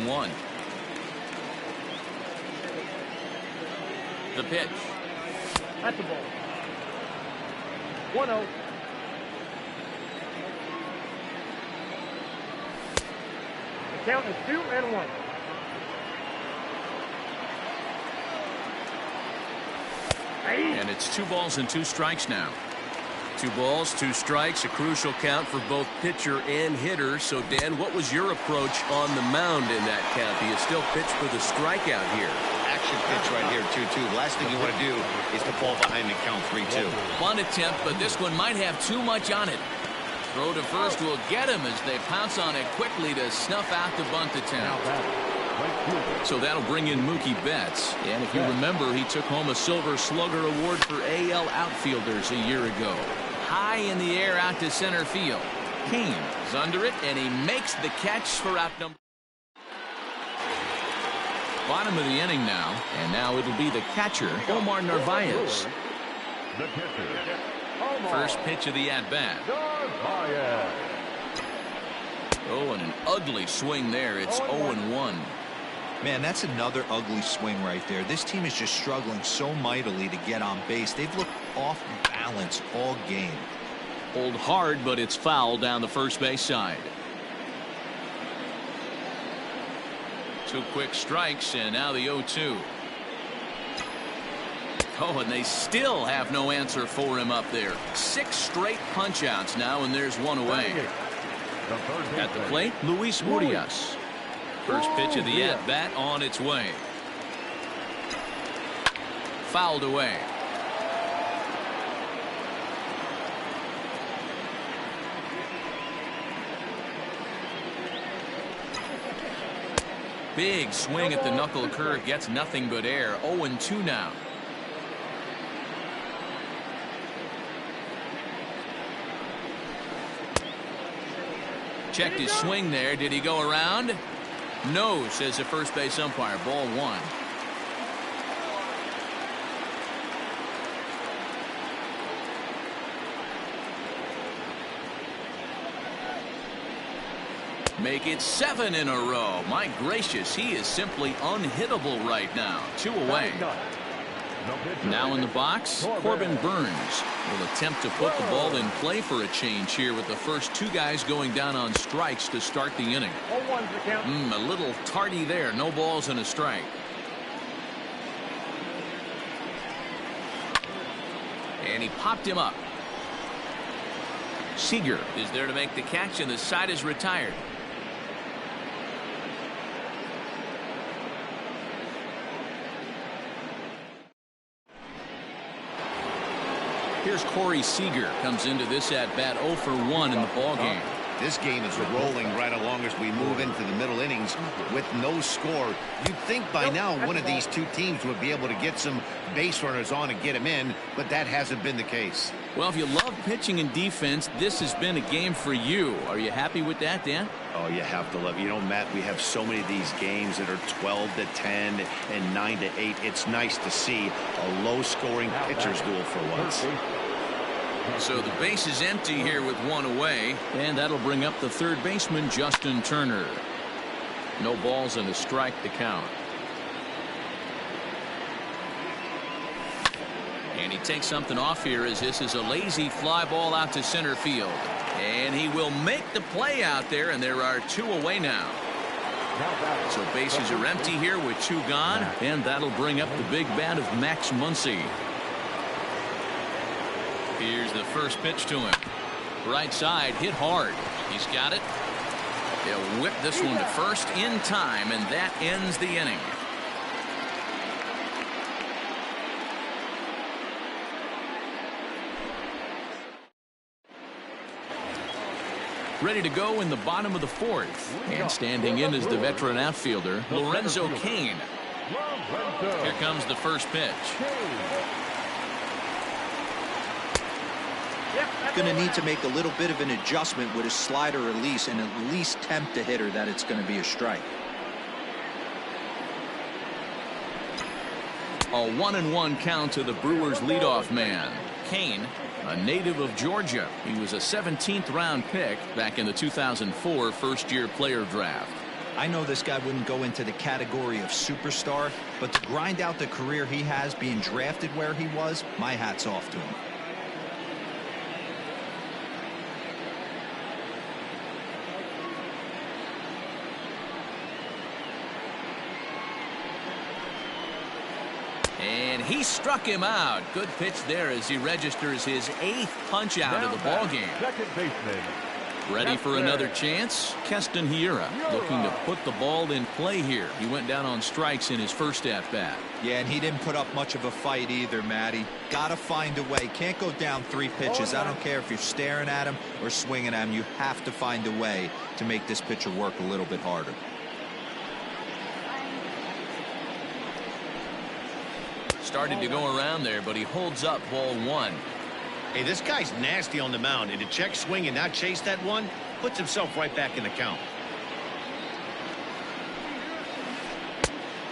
1. The pitch. That's the ball. 1-0. The count is 2-1. And it's 2 balls and 2 strikes now. 2 balls, 2 strikes, a crucial count for both pitcher and hitter. So, Dan, what was your approach on the mound in that count? Do you still pitch for the strikeout here? Action pitch right here, 2-2. The last thing you want to do is to fall behind and count 3-2. Bunt attempt, but this one might have too much on it. Throw to first will get him as they pounce on it quickly to snuff out the bunt attempt. So that'll bring in Mookie Betts. And if you remember, he took home a Silver Slugger Award for AL outfielders a year ago. High in the air out to center field. Kane is under it, and he makes the catch for out number. Bottom of the inning now, and now it'll be the catcher, Omar Narvaez. The pitcher. First pitch of the at-bat. Oh, and an ugly swing there. It's 0-1. Man, that's another ugly swing right there. This team is just struggling so mightily to get on base. They've looked off balance all game. Pulled hard, but it's foul down the first base side. 2 quick strikes, and now the 0-2. Oh, and they still have no answer for him up there. 6 straight punch-outs now, and there's 1 away. At the plate, Luis Urias. First pitch of the at-bat on its way. Fouled away. Big swing at the knuckle curve, gets nothing but air. 0-2 now. Checked his swing there. Did he go around? No, says the first base umpire. Ball 1. Make it 7 in a row. My gracious, he is simply unhittable right now. 2 away. Now in the box, Corbin Burns will attempt to put the ball in play for a change here with the first 2 guys going down on strikes to start the inning. A little tardy there. No balls and a strike. And he popped him up. Seager is there to make the catch, and the side is retired. Here's Corey Seager, comes into this at-bat 0 for 1 in the ballgame. This game is rolling right along as we move into the middle innings with no score. You'd think by now one of these 2 teams would be able to get some base runners on and get them in, but that hasn't been the case. Well, if you love pitching and defense, this has been a game for you. Are you happy with that, Dan? Oh, you have to love it. You know, Matt, we have so many of these games that are 12-10 and 9-8. It's nice to see a low-scoring pitcher's duel for once. So the base is empty here with 1 away, and that'll bring up the third baseman, Justin Turner. No balls and a strike to count. And he takes something off here as this is a lazy fly ball out to center field. And he will make the play out there, and there are 2 away now. So bases are empty here with 2 gone, and that'll bring up the big bat of Max Muncy. Here's the first pitch to him. Right side, hit hard. He's got it. They'll whip this one to first in time, and that ends the inning. Ready to go in the bottom of the 4th. And standing in is the veteran outfielder, Lorenzo Cain. Here comes the first pitch. Going to need to make a little bit of an adjustment with his slider release and at least tempt the hitter that it's going to be a strike. A 1-1 count to the Brewers leadoff man. Cain, a native of Georgia. He was a 17th round pick back in the 2004 first-year player draft. I know this guy wouldn't go into the category of superstar, but to grind out the career he has being drafted where he was, my hat's off to him. And he struck him out. Good pitch there as he registers his 8th punch out of the ball game. Second baseman. Ready for another chance? Keston Hiura looking to put the ball in play here. He went down on strikes in his first at-bat. Yeah, and he didn't put up much of a fight either, Matty. Gotta find a way. Can't go down 3 pitches. I don't care if you're staring at him or swinging at him. You have to find a way to make this pitcher work a little bit harder. Started to go around there, but he holds up ball 1. Hey, this guy's nasty on the mound, and to check swing and not chase that one puts himself right back in the count.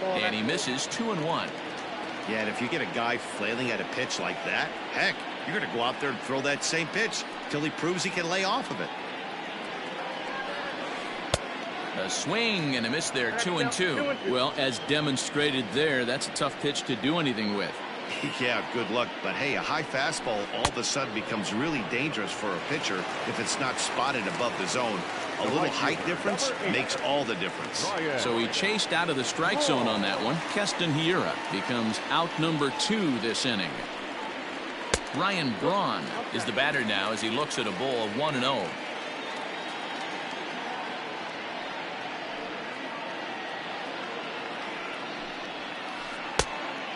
And he misses 2-1. Yeah, and if you get a guy flailing at a pitch like that, heck, you're going to go out there and throw that same pitch till he proves he can lay off of it. A swing and a miss there, 2-2. Well, as demonstrated there, that's a tough pitch to do anything with. Yeah, good luck. But hey, a high fastball all of a sudden becomes really dangerous for a pitcher if it's not spotted above the zone. A little height difference makes all the difference. So he chased out of the strike zone on that one. Keston Hiura becomes out number 2 this inning. Ryan Braun is the batter now as he looks at a ball 1-0.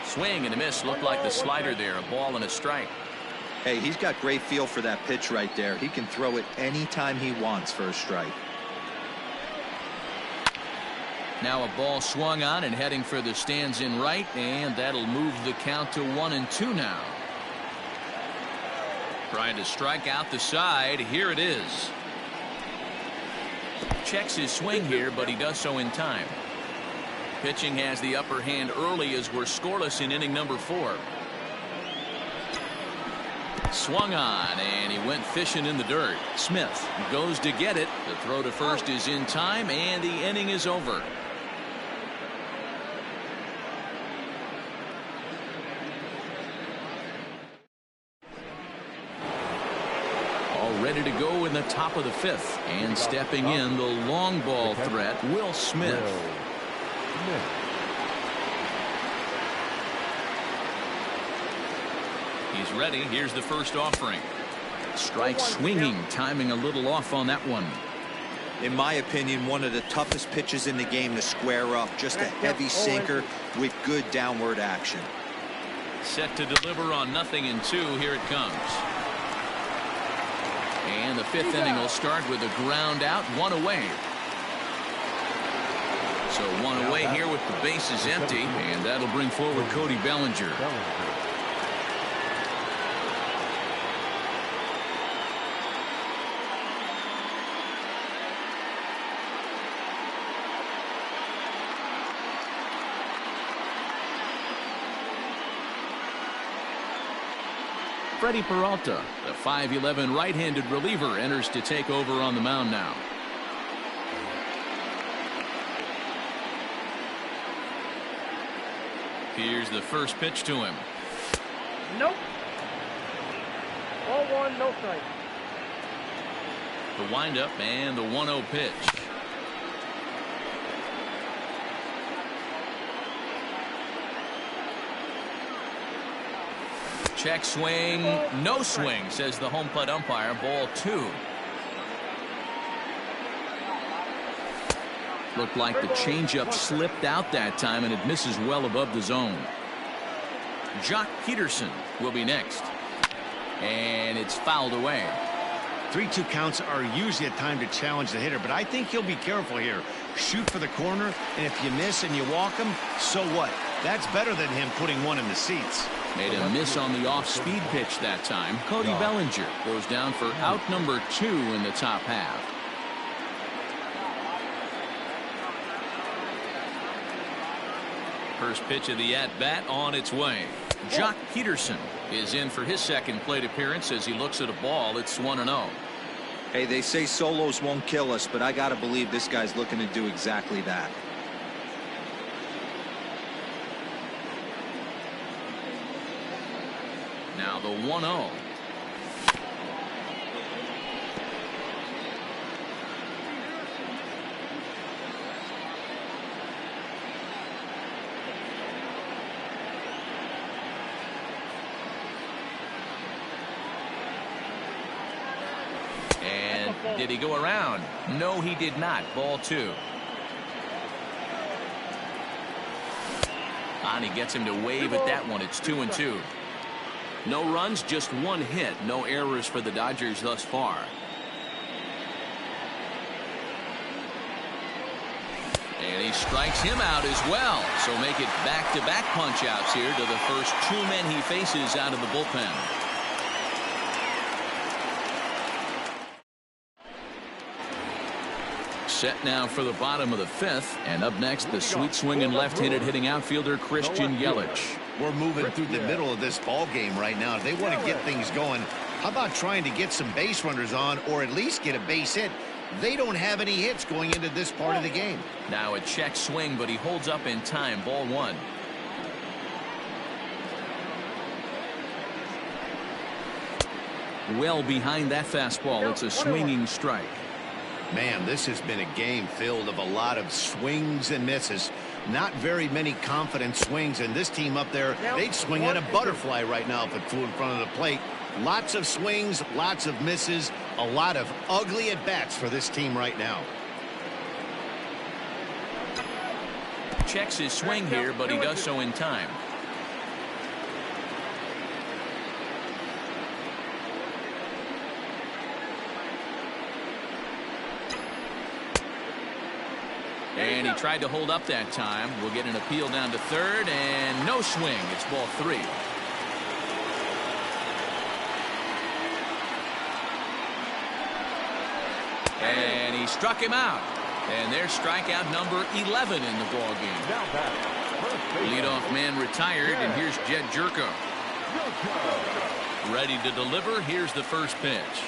Swing and a miss. Looked like the slider there. A ball and a strike. Hey, he's got great feel for that pitch right there. He can throw it anytime he wants for a strike. Now a ball swung on and heading for the stands in right, and that'll move the count to 1-2 now. Trying to strike out the side. Here it is. Checks his swing here, but he does so in time. Pitching has the upper hand early as we're scoreless in inning number 4. Swung on, and he went fishing in the dirt. Smith goes to get it. The throw to first is in time, and the inning is over. All ready to go in the top of the 5th. And stepping in, the long ball threat, Will Smith. He's ready. Here's the first offering. Strike swinging, timing a little off on that one. In my opinion, one of the toughest pitches in the game to square up. Just a heavy sinker with good downward action. Set to deliver on 0-2. Here it comes. And the 5th inning will start with a ground out, 1 away. So 1 away here with the bases empty, and that'll bring forward Cody Bellinger. Freddie Peralta, the 5'11" right-handed reliever, enters to take over on the mound now. Here's the first pitch to him. Nope. Ball 1, no strike. The windup and the 1-0 pitch. Check swing, no swing, says the home plate umpire. Ball 2. Looked like the changeup slipped out that time, and it misses well above the zone. Jock Peterson will be next. And it's fouled away. 3-2 counts are usually a time to challenge the hitter, but I think he'll be careful here. Shoot for the corner, and if you miss and you walk him, so what? That's better than him putting one in the seats. Made a miss on the off-speed pitch that time. Cody Bellinger goes down for out number 2 in the top half. First pitch of the at-bat on its way. Jock Peterson is in for his second plate appearance as he looks at a ball. It's 1-0. Hey, they say solos won't kill us, but I got to believe this guy's looking to do exactly that. Now the 1-0. And did he go around? No, he did not. Ball 2. And he gets him to wave at that one. It's 2-2. No runs, just one hit. No errors for the Dodgers thus far. And he strikes him out as well. So make it back-to-back punch-outs here to the first 2 men he faces out of the bullpen. Set now for the bottom of the 5th. And up next, the sweet swinging left-handed hitting outfielder Christian Yelich. We're moving through the middle of this ball game right now. If they want to get things going, how about trying to get some base runners on or at least get a base hit? They don't have any hits going into this part of the game. Now a check swing, but he holds up in time. Ball 1. Well behind that fastball. It's a swinging strike. Man, this has been a game filled of a lot of swings and misses. Not very many confident swings, and this team up there, they'd swing at a butterfly right now if it flew in front of the plate. Lots of swings, lots of misses, a lot of ugly at-bats for this team right now. Checks his swing here, but he does so in time. And he tried to hold up that time. We'll get an appeal down to third, and no swing. It's ball 3. And he struck him out. And there's strikeout number 11 in the ball game. Leadoff man retired, and here's Jed Jerko. Ready to deliver. Here's the first pitch.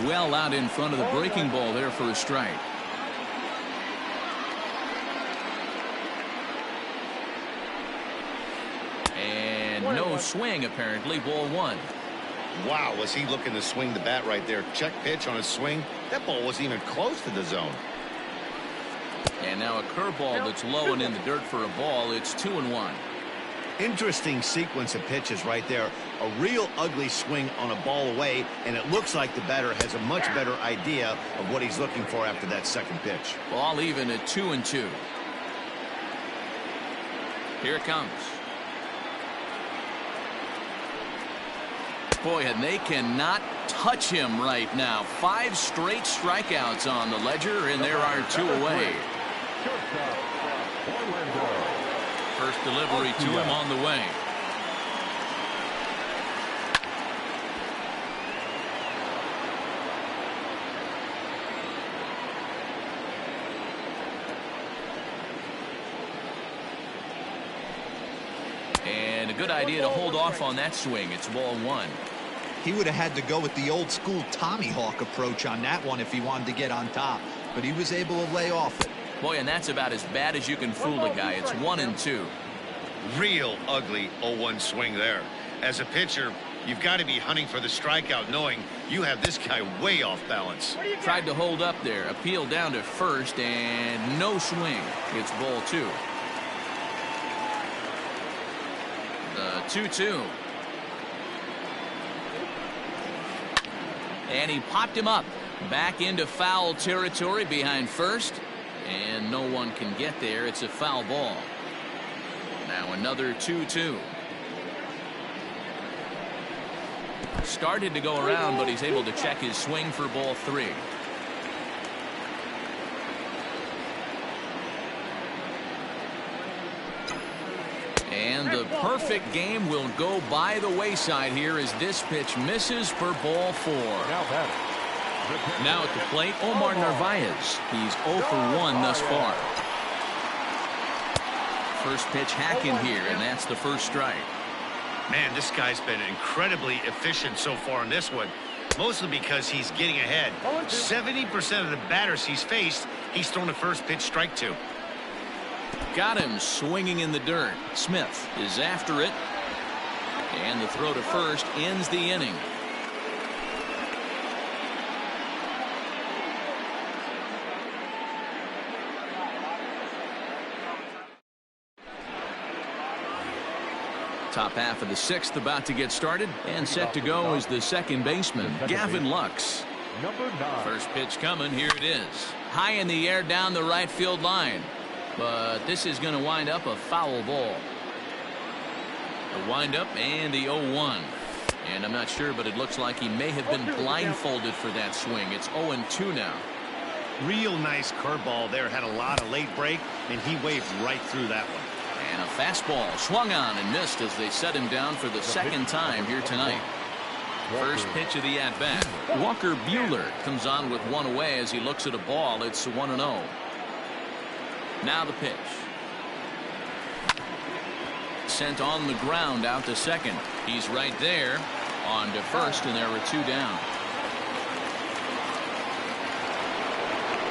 Well out in front of the breaking ball there for a strike. And no swing apparently. Ball 1. Wow, was he looking to swing the bat right there. Check pitch on his swing. That ball wasn't even close to the zone. And now a curveball that's low and in the dirt for a ball. It's 2-1. Interesting sequence of pitches right there. A real ugly swing on a ball away, and it looks like the batter has a much better idea of what he's looking for after that second pitch. Ball even at 2-2. Here it comes. Boy, and they cannot touch him right now. 5 straight strikeouts on the ledger, and there are 2 away. First delivery to him on the way. And a good idea to hold off on that swing. It's ball 1. He would have had to go with the old school Tommy Hawk approach on that one if he wanted to get on top, but he was able to lay off it. Boy, and that's about as bad as you can fool a guy. It's 1-2. Real ugly 0-1 swing there. As a pitcher, you've got to be hunting for the strikeout, knowing you have this guy way off balance. Tried to hold up there. Appeal down to first, and no swing. It's ball 2. The 2-2. And he popped him up. Back into foul territory behind first. And no one can get there. It's a foul ball. Now another 2-2. Started to go around, but he's able to check his swing for ball 3. And the perfect game will go by the wayside here as this pitch misses for ball 4. Now at the plate, Omar Narvaez. He's 0 for 1 thus far. First pitch hacking here, and that's the first strike. Man, this guy's been incredibly efficient so far in this one. Mostly because he's getting ahead. 70% of the batters he's faced, he's thrown a first pitch strike to. Got him swinging in the dirt. Smith is after it. And the throw to first ends the inning. Top half of the sixth about to get started, and set to go is the second baseman, Gavin Lux. First pitch coming. Here it is. High in the air down the right field line. But this is going to wind up a foul ball. The windup and the 0-1. And I'm not sure, but it looks like he may have been blindfolded for that swing. It's 0-2 now. Real nice curveball there. Had a lot of late break, and he waved right through that one. And a fastball swung on and missed as they set him down for the second time here tonight. First pitch of the at-bat. Walker Buehler comes on with one away as he looks at a ball. It's 1-0. Now the pitch. Sent on the ground out to second. He's right there. On to first, and there are two down.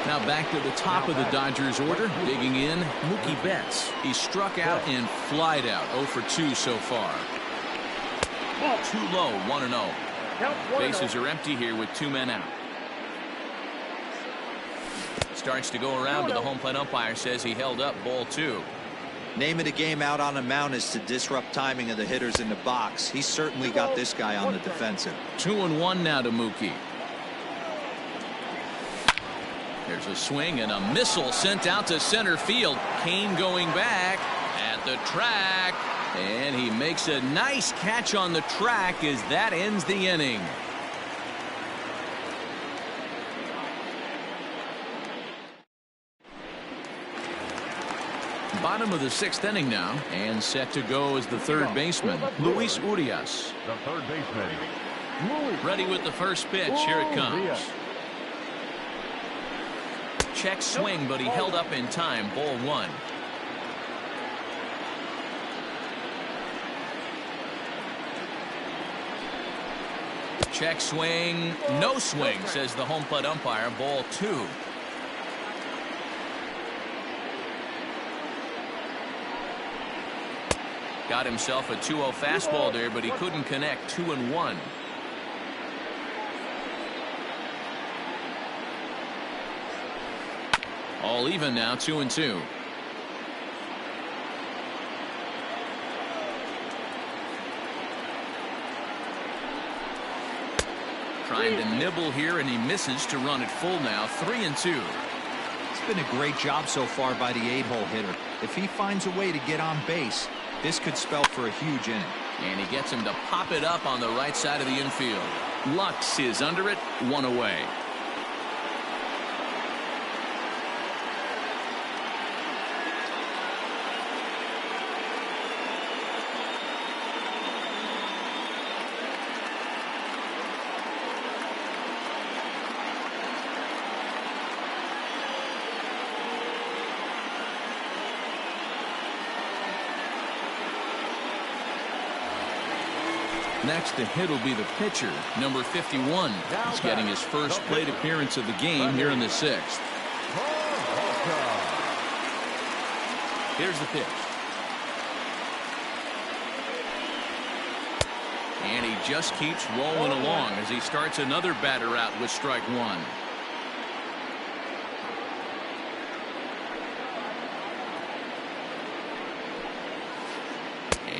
Now back to the top of the Dodgers order. Digging in, Mookie Betts. He struck out and flied out. 0 for 2 so far. Too low, 1-0. Bases are empty here with 2 men out. Starts to go around, but the home plate umpire says he held up ball 2. Name of the game out on the mound is to disrupt timing of the hitters in the box. He's certainly got this guy on the defensive. 2-1 now to Mookie. There's a swing and a missile sent out to center field. Kane going back at the track, and he makes a nice catch on the track as that ends the inning. Bottom of the 6th inning now, and set to go is the third baseman, Luis Urias. The third baseman. Ready with the first pitch. Here it comes. Check swing, but he held up in time. Ball 1. Check swing. No swing, says the home plate umpire. Ball 2. Got himself a 2-0 fastball there, but he couldn't connect. 2-1. All even now, 2-2. Trying to nibble here, and he misses to run it full now. 3-2. It's been a great job so far by the 8-hole hitter. If he finds a way to get on base, this could spell for a huge inning. And he gets him to pop it up on the right side of the infield. Lux is under it, 1 away. Next to hit will be the pitcher, number 51. He's getting his first plate appearance of the game here in the 6th. Here's the pitch. And he just keeps rolling along as he starts another batter out with strike 1.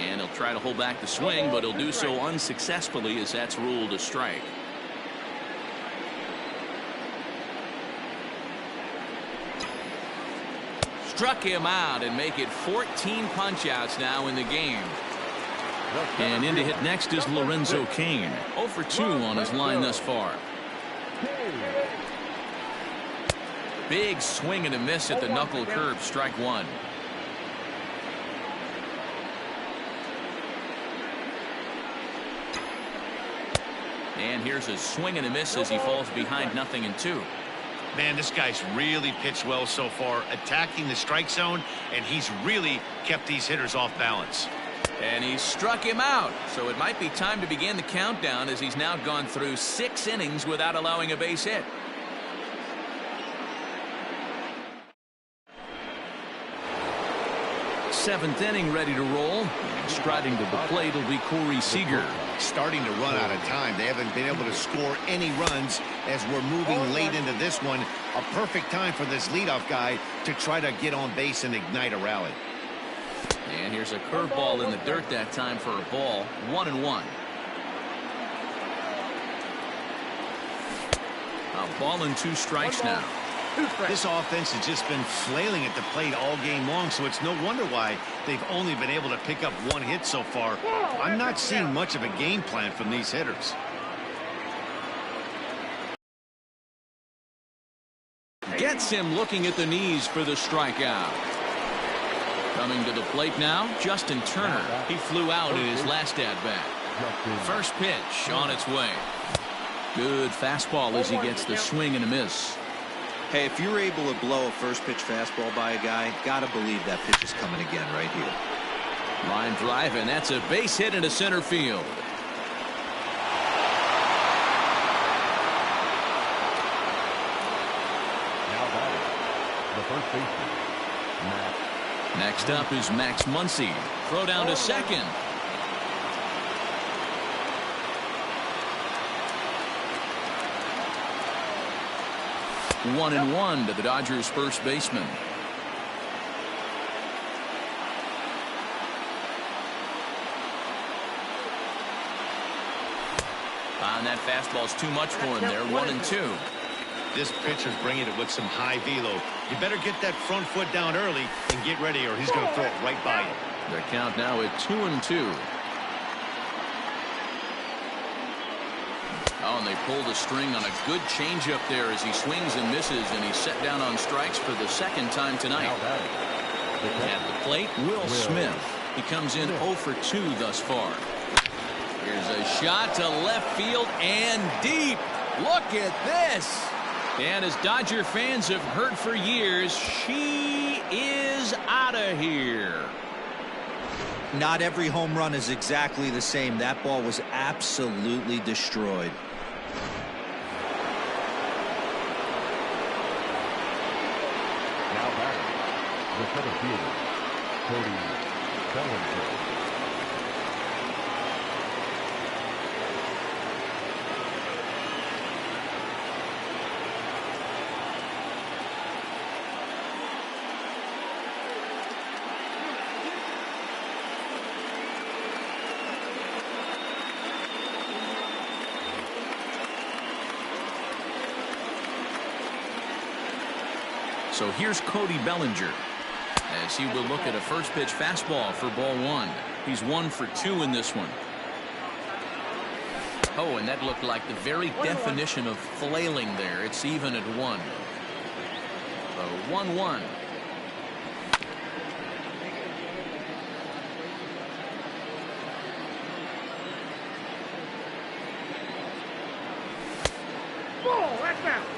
And he'll try to hold back the swing, but he'll do so unsuccessfully as that's ruled a strike. Struck him out and make it 14 punch-outs now in the game. And in to hit next is Lorenzo Cain. 0 for 2 on his line thus far. Big swing and a miss at the knuckle curve, strike 1. And here's a swing and a miss as he falls behind 0-2. Man, this guy's really pitched well so far, attacking the strike zone, and he's really kept these hitters off balance. And he struck him out. So it might be time to begin the countdown as he's now gone through 6 innings without allowing a base hit. Seventh inning ready to roll. And striding to the plate will be Corey Seager. Starting to run out of time. They haven't been able to score any runs as we're moving late into this one. A perfect time for this leadoff guy to try to get on base and ignite a rally. And here's a curveball in the dirt that time for a ball. 1-1. A ball and 2 strikes now. This offense has just been flailing at the plate all game long, so it's no wonder why they've only been able to pick up 1 hit so far. I'm not seeing much of a game plan from these hitters. Gets him looking at the knees for the strikeout. Coming to the plate now, Justin Turner. He flew out in his last at-bat. First pitch on its way. Good fastball as he gets the swing and a miss. Hey, if you're able to blow a first pitch fastball by a guy, gotta believe that pitch is coming again right here. Line drive, and that's a base hit into center field. Now batting, the first baseman, Max. Next up is Max Muncy. Throw down to second. One and one to the Dodgers first baseman. And that fastball's too much for him there. 1-2. This pitcher's bringing it with some high velo. You better get that front foot down early and get ready, or he's going to throw it right by you. The count now at 2-2. Oh, and they pulled a string on a good changeup there as he swings and misses, and he's set down on strikes for the second time tonight. At the plate, Will Smith. He comes in 0 for 2 thus far. Here's a shot to left field and deep. Look at this. And as Dodger fans have heard for years, she is out of here. Not every home run is exactly the same. That ball was absolutely destroyed. Now batting, the center fielder, Cody Bellinger. So here's Cody Bellinger as he will look at a first pitch fastball for ball 1. He's 1 for 2 in this one. Oh, and that looked like the very definition of flailing there. It's even at 1. So 1-1.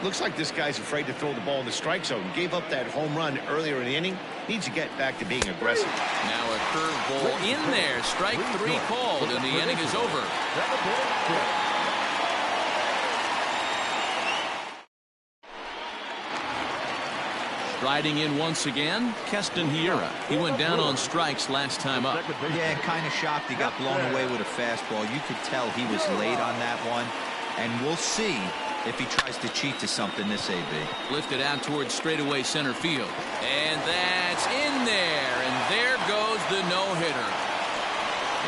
Looks like this guy's afraid to throw the ball in the strike zone. Gave up that home run earlier in the inning. Needs to get back to being aggressive. Now a curveball in there. Strike 3 called, and the inning is over. Striding in once again, Keston Hiura. He went down on strikes last time up. Yeah, kind of shocked he got blown away with a fastball. You could tell he was late on that one. And we'll see if he tries to cheat to something this AB. Lifted out towards straightaway center field. And that's in there. And there goes the no-hitter.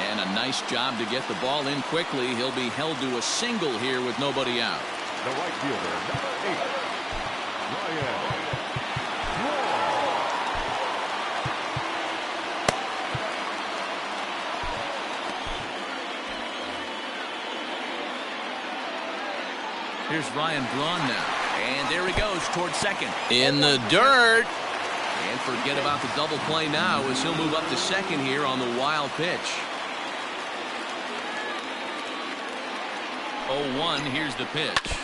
And a nice job to get the ball in quickly. He'll be held to a single here with nobody out. The right fielder, number 8, Ryan. Here's Ryan Braun now. And there he goes towards second. In the dirt. And forget about the double play now as he'll move up to second here on the wild pitch. 0-1. Here's the pitch.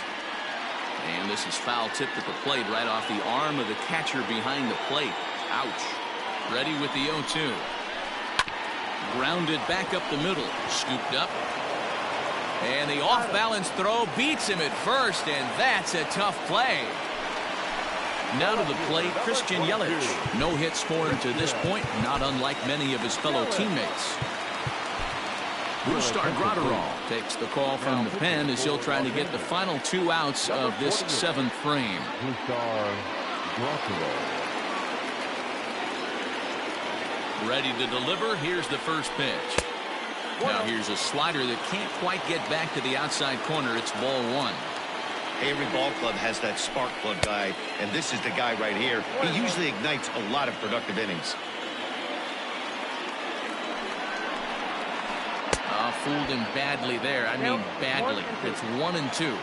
And this is foul tipped at the plate right off the arm of the catcher behind the plate. Ouch. Ready with the 0-2. Grounded back up the middle. Scooped up. And the off-balance throw beats him at first, and that's a tough play. Now to the plate, Christian Yelich. No hits for him to this point, not unlike many of his fellow teammates. Brusdar Graterol takes the call from the pen as he'll try to get the final 2 outs of this 7th frame. Brusdar Graterol. Ready to deliver. Here's the first pitch. Now here's a slider that can't quite get back to the outside corner. It's ball 1. Every ball club has that spark plug guy, and this is the guy right here. He usually ignites a lot of productive innings. Fooled him badly there. I mean badly. It's 1-2.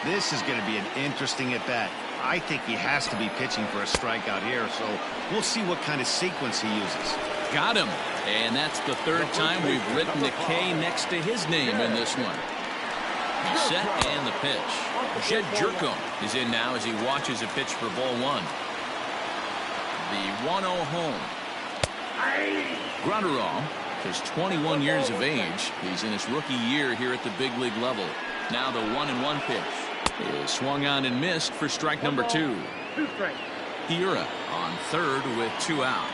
This is going to be an interesting at-bat. I think he has to be pitching for a strikeout here, so we'll see what kind of sequence he uses. Got him. And that's the 3rd time we've written the K next to his name in this one. He's set and the pitch. Jed Jerko is in now as he watches a pitch for ball 1. The 1-0 home. Graterol is 21 years of age. He's in his rookie year here at the big league level. Now the 1-1 pitch is swung on and missed for strike number 2. Hiura on 3rd with 2 out.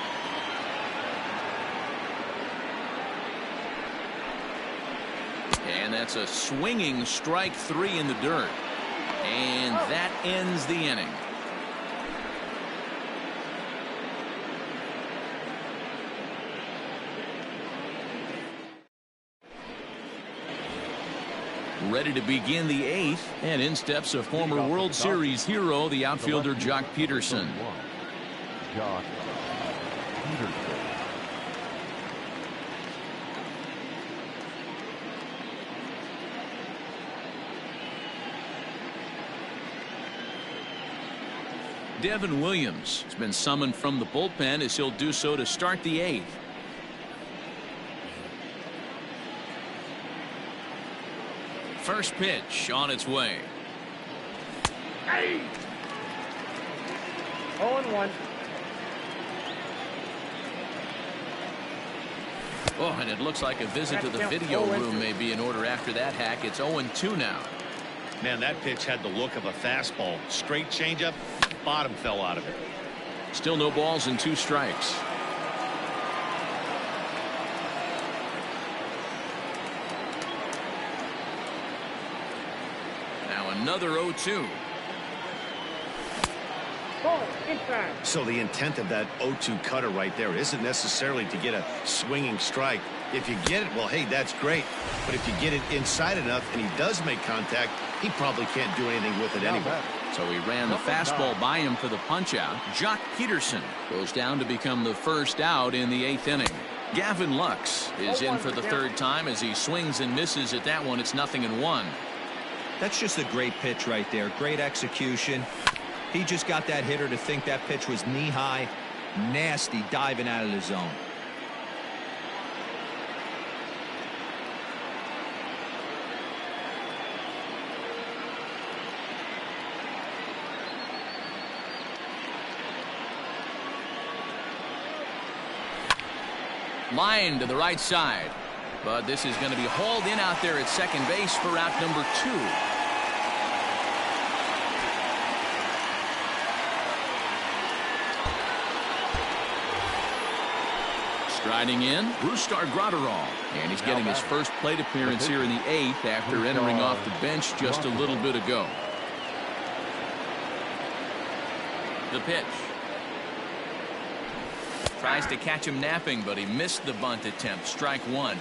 And that's a swinging strike 3 in the dirt. And that ends the inning. Ready to begin the 8th, and in steps a former World Series hero, the outfielder Jock Peterson. Jock Peterson. Devin Williams has been summoned from the bullpen as he'll do so to start the 8th. First pitch on its way. 0-1. Oh, and it looks like a visit to the video room may be in order after that hack. It's 0-2 now. Man, that pitch had the look of a fastball. Straight changeup, bottom fell out of it. Still no balls and 2 strikes. Now another 0-2. So the intent of that 0-2 cutter right there isn't necessarily to get a swinging strike. If you get it, well, hey, that's great. But if you get it inside enough and he does make contact, he probably can't do anything with it anyway. So he ran the fastball by him for the punch-out. Jock Peterson goes down to become the first out in the 8th inning. Gavin Lux is in for the 3rd time as he swings and misses at that one. It's 0-1. That's just a great pitch right there. Great execution. He just got that hitter to think that pitch was knee-high. Nasty diving out of the zone. Line to the right side. But this is going to be hauled in out there at second base for out number 2. Striding in, Brusdar Graterol. And he's getting his first plate appearance here in the 8th after entering off the bench just a little bit ago. The pitch. Tries to catch him napping, but he missed the bunt attempt. Strike 1.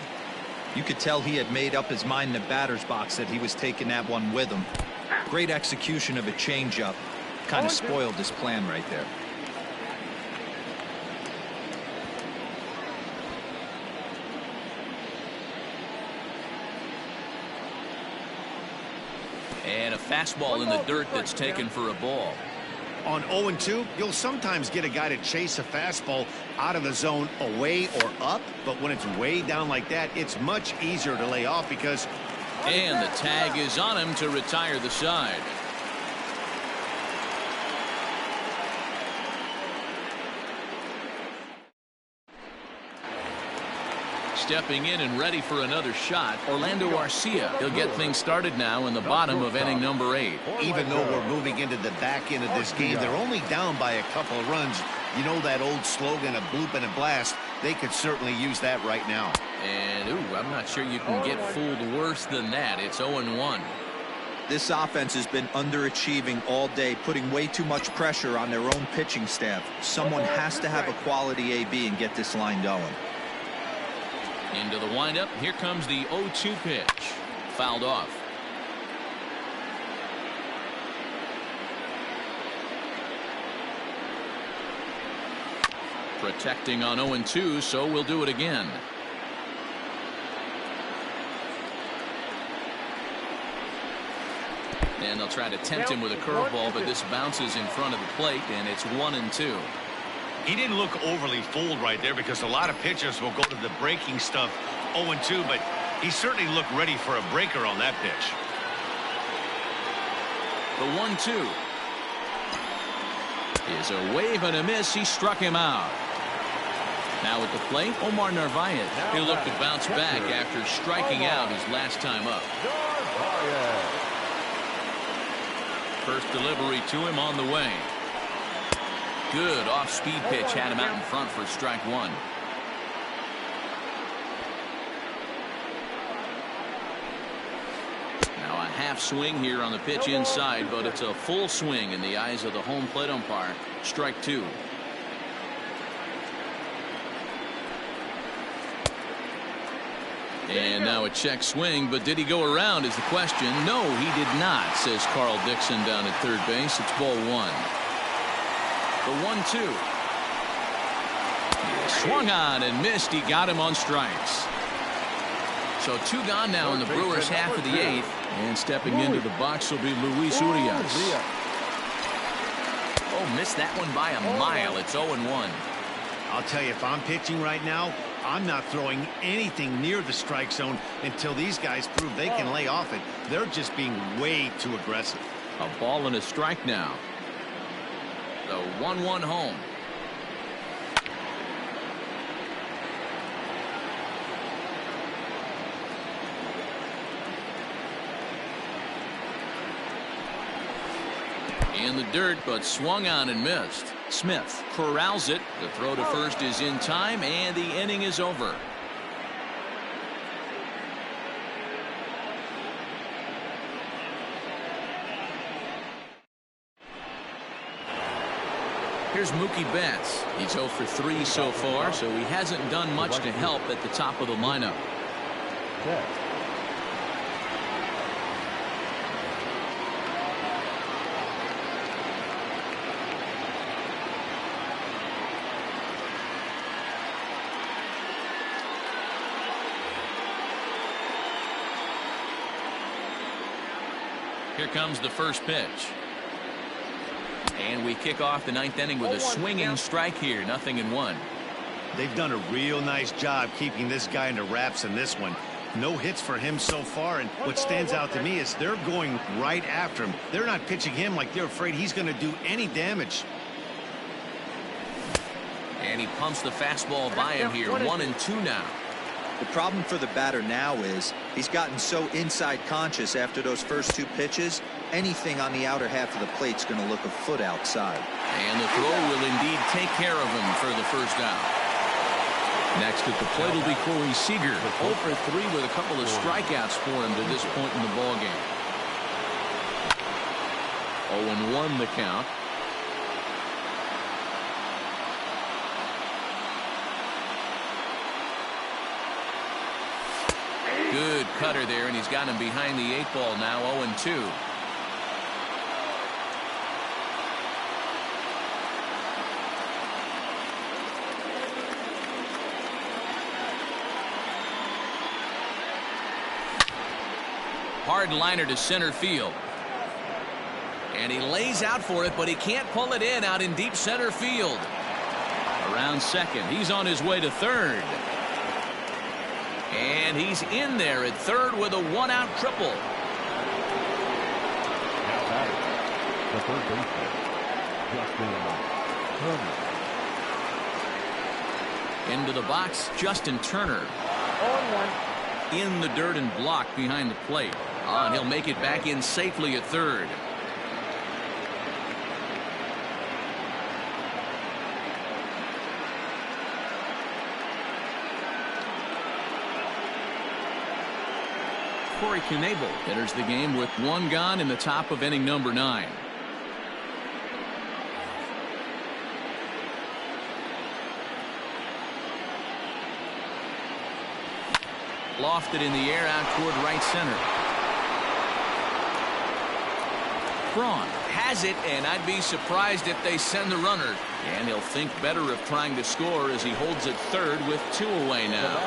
You could tell he had made up his mind in the batter's box that he was taking that one with him. Great execution of a changeup. Kind of spoiled his plan right there. And a fastball in the dirt that's taken for a ball. On 0-2, you'll sometimes get a guy to chase a fastball out of the zone away or up, but when it's way down like that, it's much easier to lay off because... And the tag is on him to retire the side. Stepping in and ready for another shot, Orlando Arcia. He'll get things started now in the bottom of inning number 8. Even though we're moving into the back end of this game, they're only down by a couple of runs. You know that old slogan, a bloop and a blast? They could certainly use that right now. And, ooh, I'm not sure you can get fooled worse than that. It's 0-1. This offense has been underachieving all day, putting way too much pressure on their own pitching staff. Someone has to have a quality AB and get this line going. Into the windup. Here comes the 0-2 pitch. Fouled off. Protecting on 0-2, so we'll do it again. And they'll try to tempt him with a curveball, but this bounces in front of the plate, and it's 1-2. He didn't look overly fooled right there because a lot of pitchers will go to the breaking stuff 0-2, but he certainly looked ready for a breaker on that pitch. The 1-2 is a wave and a miss. He struck him out. Now at the plate, Omar Narvaez. He'll look to bounce back after striking out his last time up. First delivery to him on the way. Good off-speed pitch had him out in front for strike 1. Now a half swing here on the pitch inside, but it's a full swing in the eyes of the home plate umpire. Strike 2. And now a check swing, but did he go around is the question. No, he did not, says Carl Dixon down at third base. It's ball 1. The 1-2. Swung on and missed. He got him on strikes. So 2 gone now in the Brewers' half of the 8th. And stepping into the box will be Luis Urias. Oh, missed that one by a mile. It's 0-1. I'll tell you, if I'm pitching right now, I'm not throwing anything near the strike zone until these guys prove they can lay off it. They're just being way too aggressive. A ball and a strike now. The 1-1 home. In the dirt, but swung on and missed. Smith corrals it. The throw to first is in time, and the inning is over. Here's Mookie Betts. He's 0 for 3 so far, so he hasn't done much to help at the top of the lineup. Here comes the first pitch. And we kick off the 9th inning with a swinging strike here. 0-1. They've done a real nice job keeping this guy into wraps in this one. No hits for him so far, and what stands out to me is they're going right after him. They're not pitching him like they're afraid he's going to do any damage. And he pumps the fastball by him here. 1-2 now. The problem for the batter now is he's gotten so inside conscious after those first 2 pitches. Anything on the outer half of the plate's going to look a foot outside. And the throw will indeed take care of him for the first out. Next at the plate will be Corey Seager. 0 for 3 with a couple of strikeouts for him to this point in the ballgame. 0-1 the count. Good cutter there, and he's got him behind the 8 ball now. 0-2. Hard liner to center field. And he lays out for it, but he can't pull it in out in deep center field. Around second. He's on his way to third. And he's in there at third with a 1-out triple. The third baseman, Justin Turner. Into the box, Justin Turner. 0-1. In the dirt and blocked behind the plate. And he'll make it back in safely at third. Corey Knebel enters the game with one gone in the top of inning number 9. Lofted in the air out toward right center. Braun has it, and I'd be surprised if they send the runner. And he'll think better of trying to score as he holds it third with 2 away now.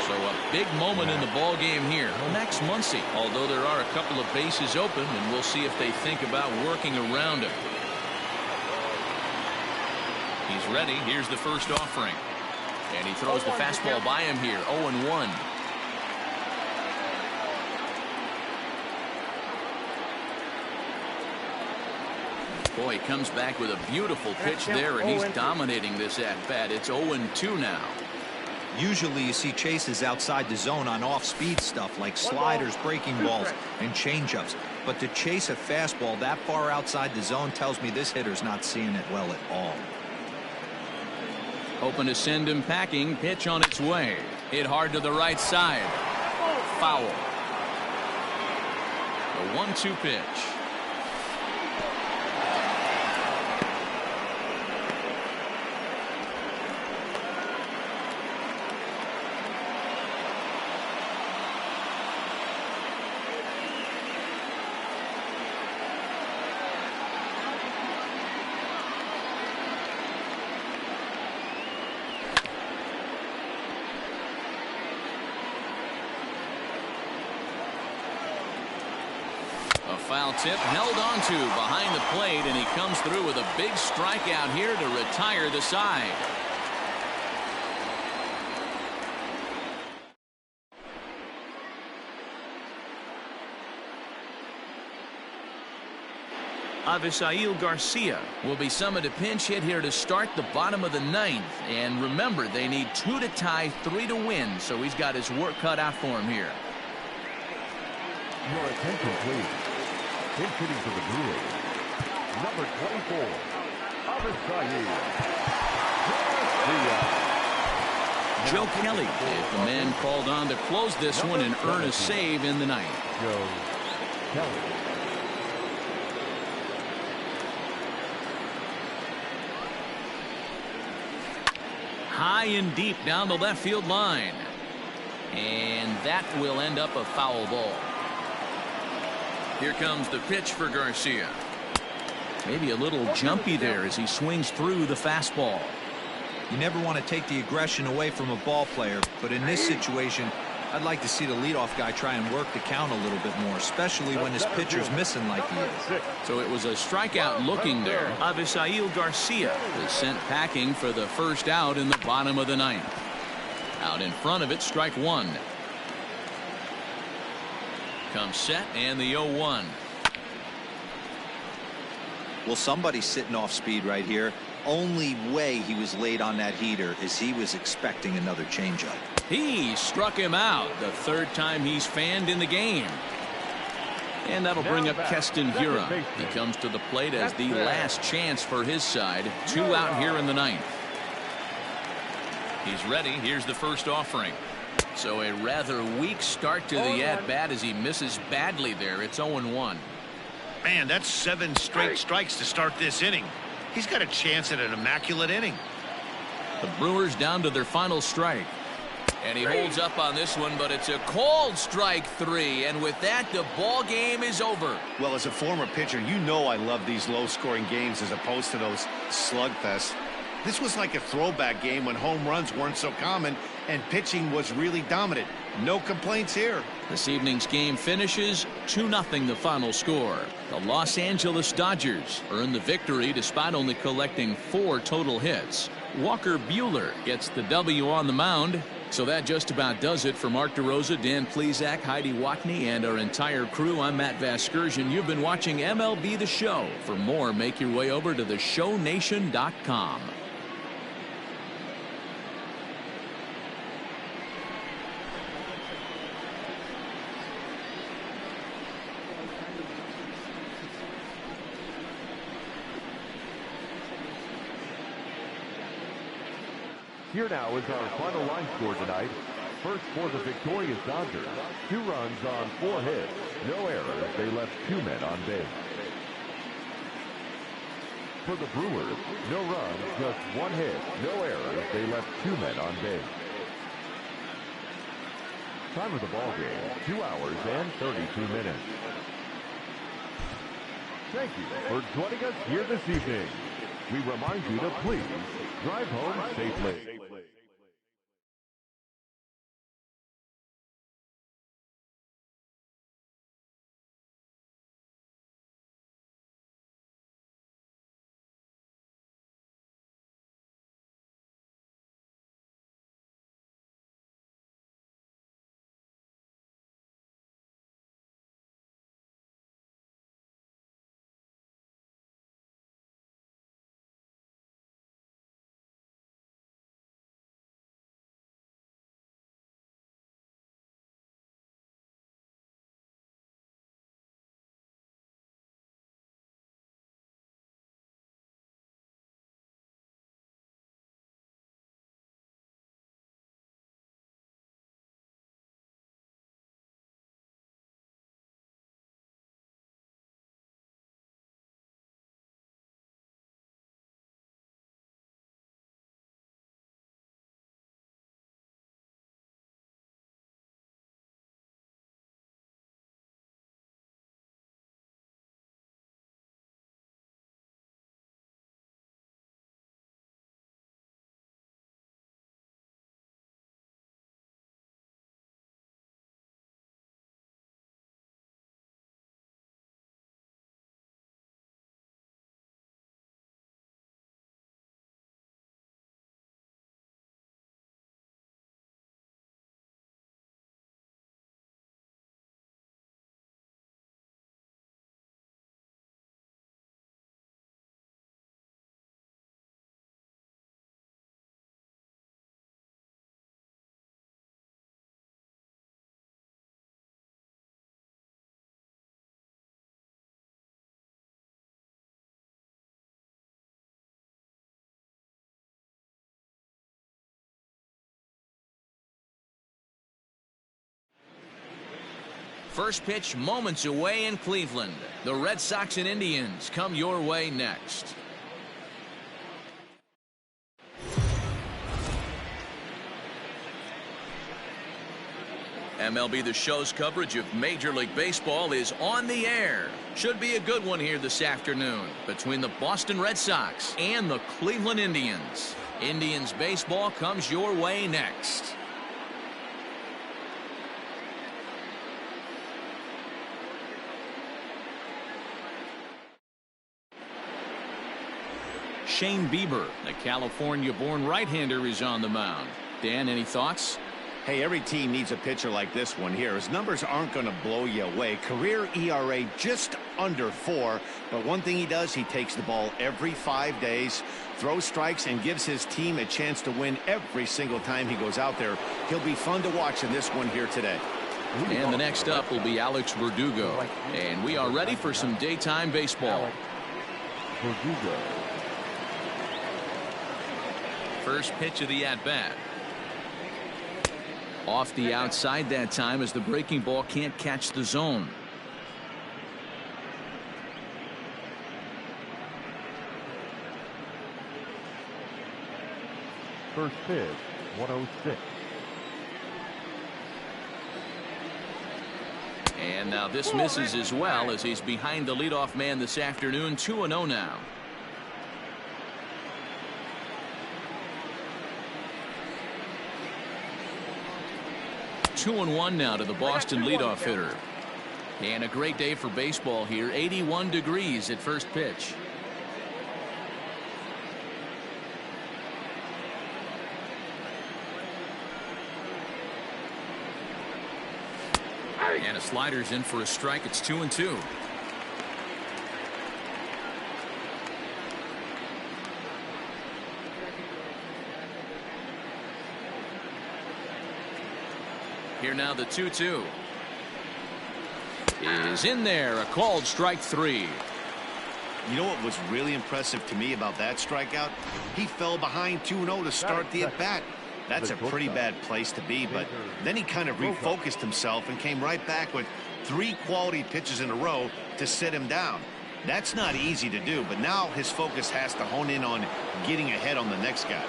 So a big moment in the ball game here. Max Muncy, although there are a couple of bases open, and we'll see if they think about working around him. He's ready. Here's the first offering. And he throws the fastball by him here. 0-1. Boy, he comes back with a beautiful pitch there, and he's dominating this at-bat. It's 0-2 now. Usually you see chases outside the zone on off-speed stuff like sliders, breaking balls, and changeups. But to chase a fastball that far outside the zone tells me this hitter's not seeing it well at all. Hoping to send him packing. Pitch on its way. Hit hard to the right side. Foul. A 1-2 pitch. Foul tip held on to behind the plate, and he comes through with a big strikeout here to retire the side. Avisail Garcia will be summoned a pinch hit here to start the bottom of the 9th. And remember, they need 2 to tie, 3 to win, so he's got his work cut out for him here. Your attention, please. Pinch hitting for the Brewers, number 24, Avisail Garcia. Joe Kelly is the man called on to close this one and earn a save in the 9th. Joe Kelly. High and deep down the left field line. And that will end up a foul ball. Here comes the pitch for Garcia. Maybe a little jumpy there as he swings through the fastball. You never want to take the aggression away from a ball player, but in this situation, I'd like to see the leadoff guy try and work the count a little bit more, especially when his pitcher's missing like he is. So it was a strikeout looking there. Avisail Garcia is sent packing for the first out in the bottom of the 9th. Out in front of it, strike 1. Comes set and the 0-1. Well, somebody's sitting off speed right here. Only way he was late on that heater is he was expecting another changeup. He struck him out the 3rd time he's fanned in the game. And that'll bring up Keston Hiura. He comes to the plate as the last chance for his side. 2 out here in the 9th. He's ready. Here's the first offering. So a rather weak start to the at-bat as he misses badly there. It's 0-1. Man, that's 7 straight strikes to start this inning. He's got a chance at an immaculate inning. The Brewers down to their final strike. And he holds up on this one, but it's a called strike 3. And with that, the ball game is over. Well, as a former pitcher, you know I love these low-scoring games as opposed to those slugfests. This was like a throwback game when home runs weren't so common and pitching was really dominant. No complaints here. This evening's game finishes 2-0 the final score. The Los Angeles Dodgers earn the victory despite only collecting 4 total hits. Walker Buehler gets the W on the mound. So that just about does it for Mark DeRosa, Dan Plesac, Heidi Watney, and our entire crew. I'm Matt Vasgersian. You've been watching MLB The Show. For more, make your way over to theshownation.com. Here now is our final line score tonight. First for the victorious Dodgers, 2 runs on 4 hits, no errors. They left 2 men on base. For the Brewers, no runs, just 1 hit, no errors. They left 2 men on base. Time of the ball game, 2 hours and 32 minutes. Thank you for joining us here this evening. We remind you to please drive home safely. First pitch moments away in Cleveland. The Red Sox and Indians come your way next. MLB The Show's coverage of Major League Baseball is on the air. Should be a good one here this afternoon between the Boston Red Sox and the Cleveland Indians. Indians baseball comes your way next. Shane Bieber, the California-born right-hander, is on the mound. Dan, any thoughts? Hey, every team needs a pitcher like this one here. His numbers aren't going to blow you away. Career ERA just under 4. But one thing he does, he takes the ball every 5 days, throws strikes, and gives his team a chance to win every single time he goes out there. He'll be fun to watch in this one here today. And the next up will be Alex Verdugo. And we are ready for some daytime baseball. Verdugo. First pitch of the at-bat. Off the outside that time as the breaking ball can't catch the zone. First pitch, 106. And now this misses as well as he's behind the leadoff man this afternoon. 2-0 now. Two and one now to the Boston leadoff hitter. And a great day for baseball here. 81 degrees at first pitch. And a slider's in for a strike. It's 2-2. Here now the 2-2 is in there. A called strike 3. You know what was really impressive to me about that strikeout? He fell behind 2-0 to start the at-bat. That's a pretty bad place to be, but then he kind of refocused himself and came right back with 3 quality pitches in a row to sit him down. That's not easy to do, but now his focus has to hone in on getting ahead on the next guy.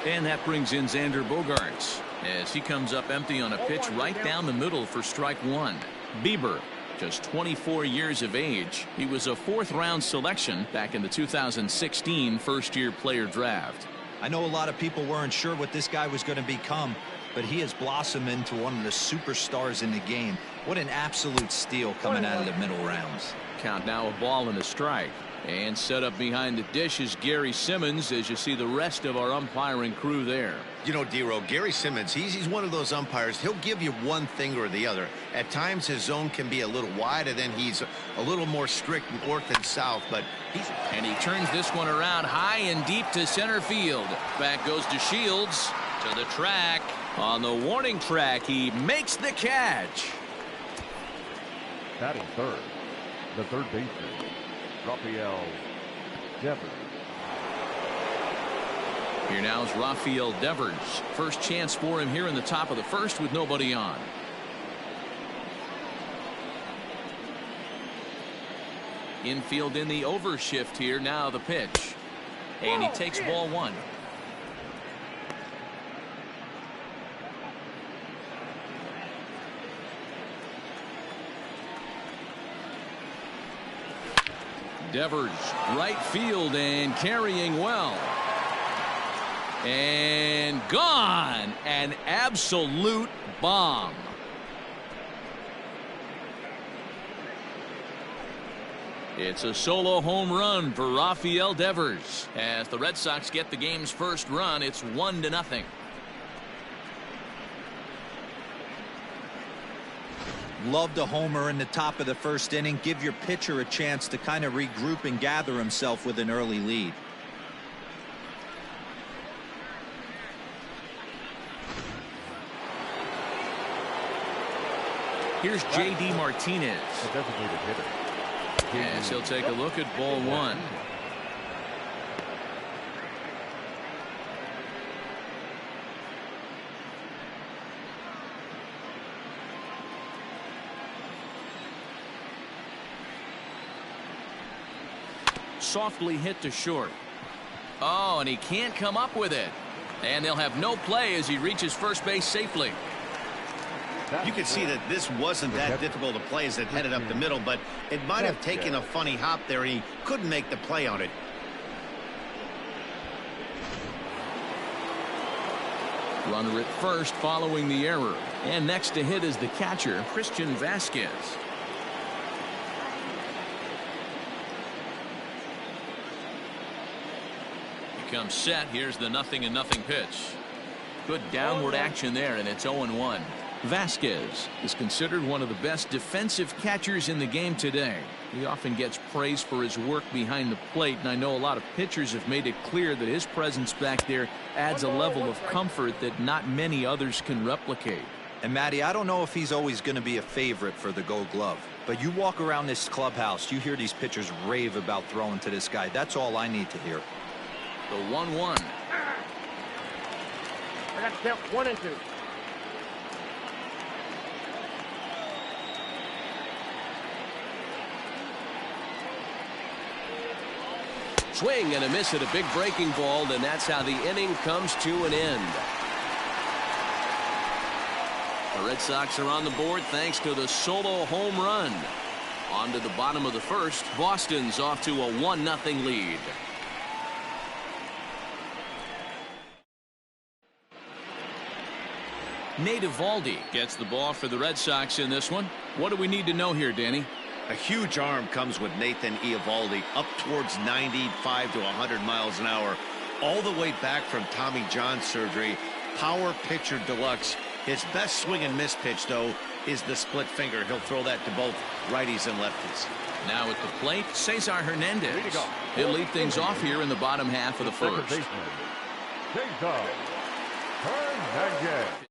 And that brings in Xander Bogaerts as he comes up empty on a pitch right down the middle for strike 1. Bieber, just 24 years of age. He was a 4th-round selection back in the 2016 first-year player draft. I know a lot of people weren't sure what this guy was going to become, but he has blossomed into one of the superstars in the game. What an absolute steal coming out of the middle rounds. Count now, a ball and a strike. And set up behind the dish is Gary Simmons as you see the rest of our umpiring crew there. You know, Dero, Gary Simmons, he's one of those umpires. He'll give you one thing or the other. At times his zone can be a little wide, and then he's a little more strict north and south. But and he turns this one around high and deep to center field. Back goes to Shields to the track. On the warning track, he makes the catch. Batting third, the third baseman, Rafael Devers. Here now is Rafael Devers. First chance for him here in the top of the first with nobody on. Infield in the overshift here. Now the pitch. And he takes ball 1. Devers, right field and carrying well. And gone. An absolute bomb. It's a solo home run for Rafael Devers. As the Red Sox get the game's first run, it's 1-0. Loved a homer in the top of the first inning. Give your pitcher a chance to kind of regroup and gather himself with an early lead. Here's J.D. Martinez. The designated hitter. Yes, he'll take a look at ball 1. Softly hit to short. Oh, and he can't come up with it. And they'll have no play as he reaches first base safely. You can see that this wasn't that difficult to play as it headed up the middle, but it might have taken a funny hop there, and he couldn't make the play on it. Runner at first following the error. And next to hit is the catcher, Christian Vasquez. He comes set. Here's the 0-0 pitch. Good downward action there, and it's 0-1. Vasquez is considered one of the best defensive catchers in the game today. He often gets praise for his work behind the plate, and I know a lot of pitchers have made it clear that his presence back there adds a level of comfort that not many others can replicate. And Matty, I don't know if he's always going to be a favorite for the Gold Glove, but you walk around this clubhouse, you hear these pitchers rave about throwing to this guy. That's all I need to hear. The 1-1. I got to count 1 and 2. Swing and a miss at a big breaking ball, and that's how the inning comes to an end. The Red Sox are on the board thanks to the solo home run. On to the bottom of the first. Boston's off to a 1-0 lead. Nate Eovaldi gets the ball for the Red Sox in this one. What do we need to know here, Danny? A huge arm comes with Nathan Eovaldi, up towards 95 to 100 miles an hour, all the way back from Tommy John surgery. Power pitcher deluxe. His best swing and miss pitch, though, is the split finger. He'll throw that to both righties and lefties. Now at the plate, Cesar Hernandez. He'll lead things off here in the bottom half of the first. Cesar Hernandez.